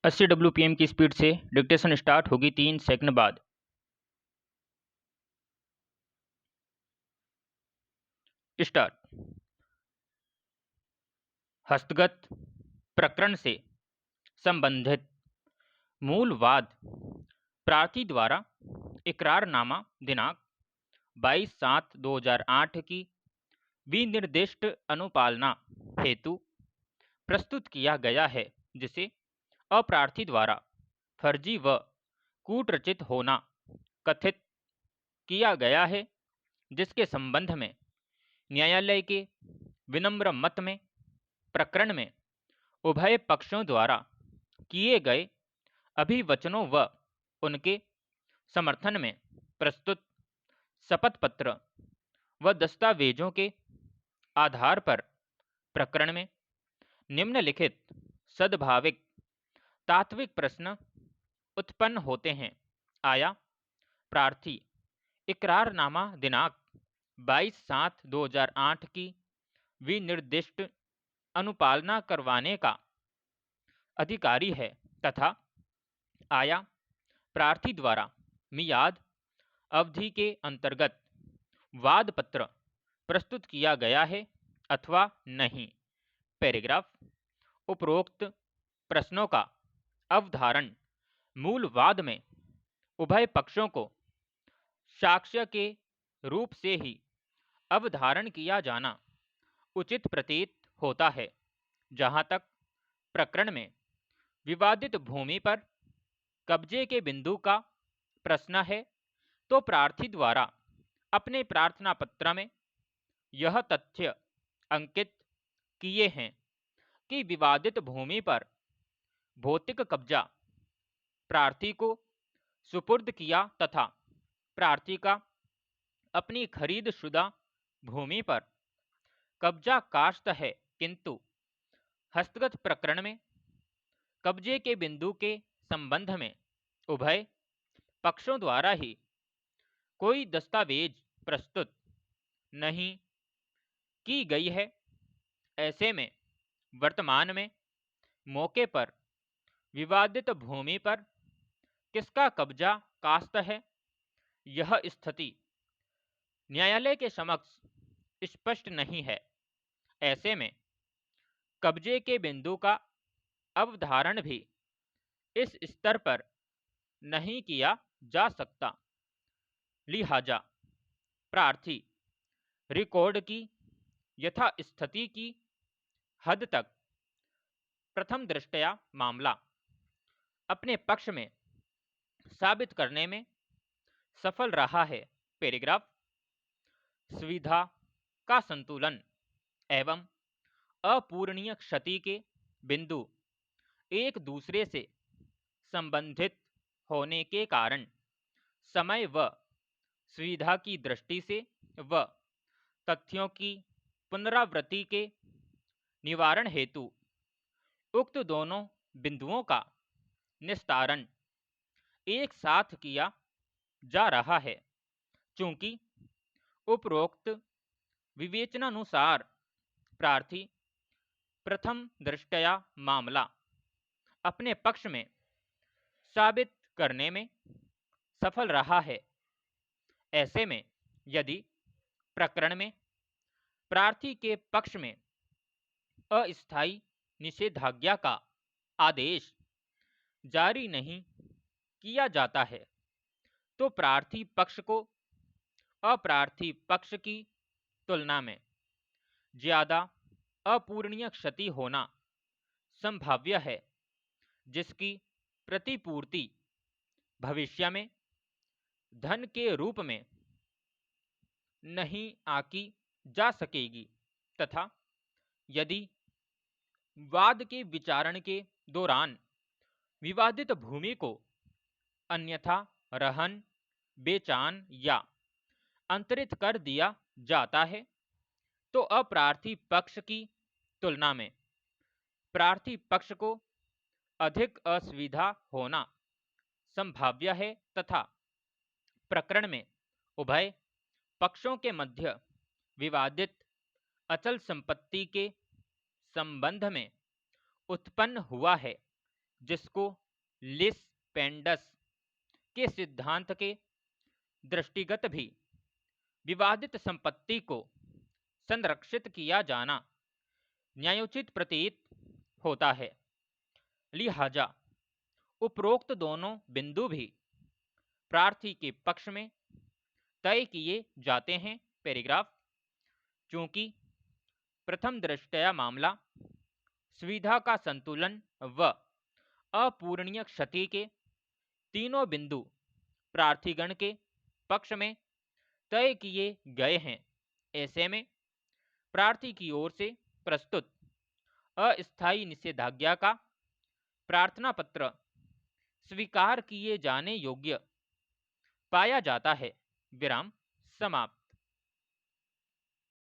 80 WPM की speed से dictation start होगी 3 सेकंड बाद। स्टार्ट। हस्तगत प्रकरण से संबंधित मूल वाद प्रार्थी द्वारा इकरारनामा दिनांक 22/7/2008 की विनिर्दिष्ट अनुपालना हेतु प्रस्तुत किया गया है, जिसे अप्रार्थी द्वारा फर्जी व कूटरचित होना कथित किया गया है, जिसके संबंध में न्यायालय के विनम्र मत में प्रकरण में उभय पक्षों द्वारा किए गए अभिवचनों व उनके समर्थन में प्रस्तुत शपथ पत्र व दस्तावेजों के आधार पर प्रकरण में निम्नलिखित सद्भाविक तात्विक प्रश्न उत्पन्न होते हैं। आया प्रार्थी इकरारनामा दिनांक 22/7/2008 की विनिर्दिष्ट अनुपालना करवाने का अधिकारी है तथा आया प्रार्थी द्वारा मियाद अवधि के अंतर्गत वाद पत्र प्रस्तुत किया गया है अथवा नहीं। पैराग्राफ। उपरोक्त प्रश्नों का अवधारण मूल वाद में उभय पक्षों को साक्ष्य के रूप से ही अवधारण किया जाना उचित प्रतीत होता है। जहां तक प्रकरण में विवादित भूमि पर कब्जे के बिंदु का प्रश्न है, तो प्रार्थी द्वारा अपने प्रार्थना पत्र में यह तथ्य अंकित किए हैं कि विवादित भूमि पर भौतिक कब्जा प्रार्थी को सुपुर्द किया तथा प्रार्थी का अपनी खरीदशुदा भूमि पर कब्जा काश्त है, किंतु हस्तगत प्रकरण में कब्जे के बिंदु के संबंध में उभय पक्षों द्वारा ही कोई दस्तावेज प्रस्तुत नहीं की गई है। ऐसे में वर्तमान में मौके पर विवादित भूमि पर किसका कब्जा काश्त है, यह स्थिति न्यायालय के समक्ष स्पष्ट नहीं है। ऐसे में कब्जे के बिंदु का अवधारण भी इस स्तर पर नहीं किया जा सकता। लिहाजा प्रार्थी रिकॉर्ड की यथास्थिति की हद तक प्रथम दृष्टया मामला अपने पक्ष में साबित करने में सफल रहा है। पैराग्राफ। सुविधा का संतुलन एवं अपूरणीय क्षति के बिंदु एक दूसरे से संबंधित होने के कारण समय व सुविधा की दृष्टि से व तथ्यों की पुनरावृत्ति के निवारण हेतु उक्त दोनों बिंदुओं का निस्तारण एक साथ किया जा रहा है। चूंकि उपरोक्त विवेचनानुसार प्रार्थी प्रथम दृष्टया मामला अपने पक्ष में साबित करने में सफल रहा है। ऐसे में यदि प्रकरण में प्रार्थी के पक्ष में अस्थायी निषेधाज्ञा का आदेश जारी नहीं किया जाता है, तो प्रार्थी पक्ष को अप्रार्थी पक्ष की तुलना में ज्यादा अपूरणीय क्षति होना संभाव्य है, जिसकी प्रतिपूर्ति भविष्य में धन के रूप में नहीं आकी जा सकेगी तथा यदि वाद के विचारण के दौरान विवादित भूमि को अन्यथा रहन बेचान या अंतरित कर दिया जाता है, तो अप्रार्थी पक्ष की तुलना में प्रार्थी पक्ष को अधिक असुविधा होना संभाव्य है तथा प्रकरण में उभय पक्षों के मध्य विवादित अचल संपत्ति के संबंध में उत्पन्न हुआ है जिसको लिस पेंडस के सिद्धांत के दृष्टिगत भी विवादित संपत्ति को संरक्षित किया जाना न्यायोचित प्रतीत होता है। लिहाजा उपरोक्त दोनों बिंदु भी प्रार्थी के पक्ष में तय किए जाते हैं। पैराग्राफ, चूंकि प्रथम दृष्टया मामला सुविधा का संतुलन व अपूरणीय क्षति के तीनों बिंदु प्रार्थीगण के पक्ष में तय किए गए हैं, ऐसे में प्रार्थी की ओर से प्रस्तुत अस्थायी निषेधाज्ञा का प्रार्थना पत्र स्वीकार किए जाने योग्य पाया जाता है। विराम समाप्त।